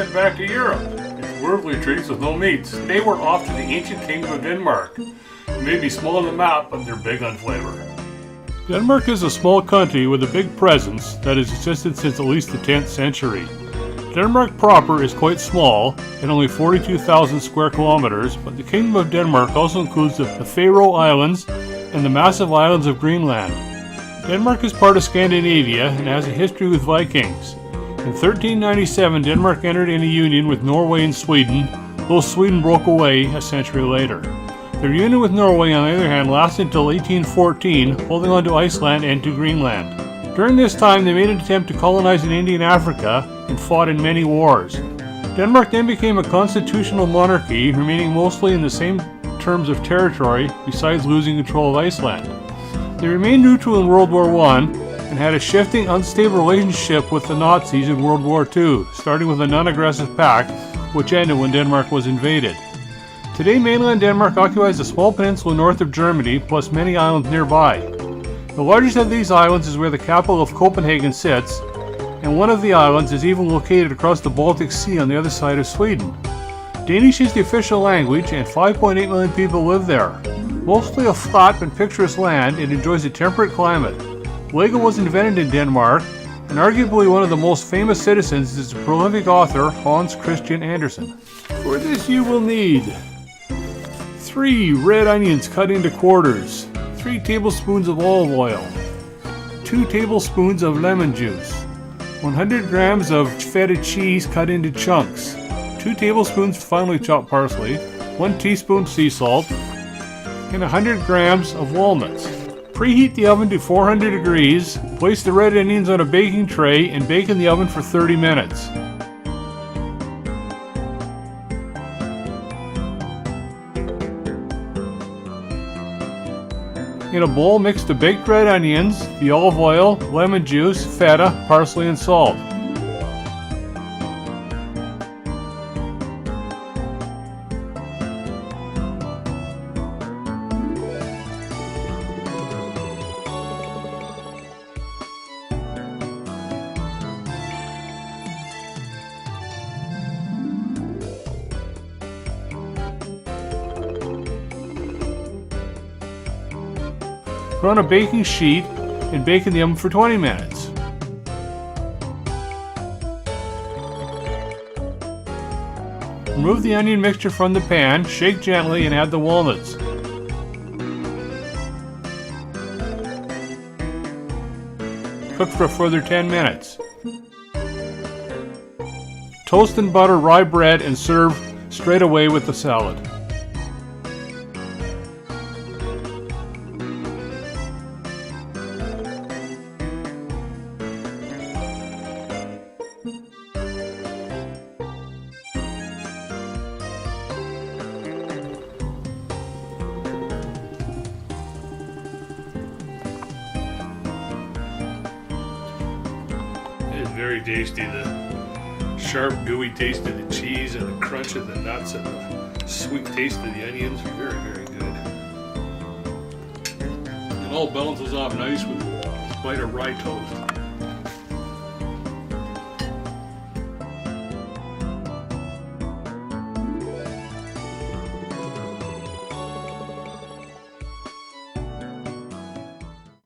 head back to Europe. It's worldly treats with no meats. Today we're off to the ancient kingdom of Denmark. They may be small on the map, but they're big on flavor. Denmark is a small country with a big presence that has existed since at least the 10th century. Denmark proper is quite small, at only 42,000 square kilometers, but the Kingdom of Denmark also includes the Faroe Islands and the massive islands of Greenland. Denmark is part of Scandinavia and has a history with Vikings. In 1397, Denmark entered into union with Norway and Sweden, though Sweden broke away a century later. Their union with Norway, on the other hand, lasted until 1814, holding on to Iceland and to Greenland. During this time, they made an attempt to colonize in Indian Africa and fought in many wars. Denmark then became a constitutional monarchy, remaining mostly in the same terms of territory, besides losing control of Iceland. They remained neutral in World War I and had a shifting, unstable relationship with the Nazis in World War II, starting with a non-aggressive pact, which ended when Denmark was invaded. Today, mainland Denmark occupies a small peninsula north of Germany, plus many islands nearby. The largest of these islands is where the capital of Copenhagen sits, and one of the islands is even located across the Baltic Sea on the other side of Sweden. Danish is the official language, and 5.8 million people live there. Mostly a flat but picturesque land, it enjoys a temperate climate. Lego was invented in Denmark, and arguably one of the most famous citizens is the prolific author Hans Christian Andersen. For this you will need 3 red onions cut into quarters, 3 tablespoons of olive oil, 2 tablespoons of lemon juice, 100 grams of feta cheese cut into chunks, 2 tablespoons finely chopped parsley, 1 teaspoon sea salt, and 100 grams of walnuts. Preheat the oven to 400 degrees, place the red onions on a baking tray, and bake in the oven for 30 minutes. In a bowl, mix the baked red onions, the olive oil, lemon juice, feta, parsley, and salt. Put on a baking sheet and bake in the oven for 20 minutes. Remove the onion mixture from the pan, shake gently, and add the walnuts. Cook for a further 10 minutes. Toast and butter rye bread and serve straight away with the salad. It's very tasty. The sharp, gooey taste of the cheese and the crunch of the nuts and the sweet taste of the onions. Very, very good. It all balances off nice with a bite of rye toast.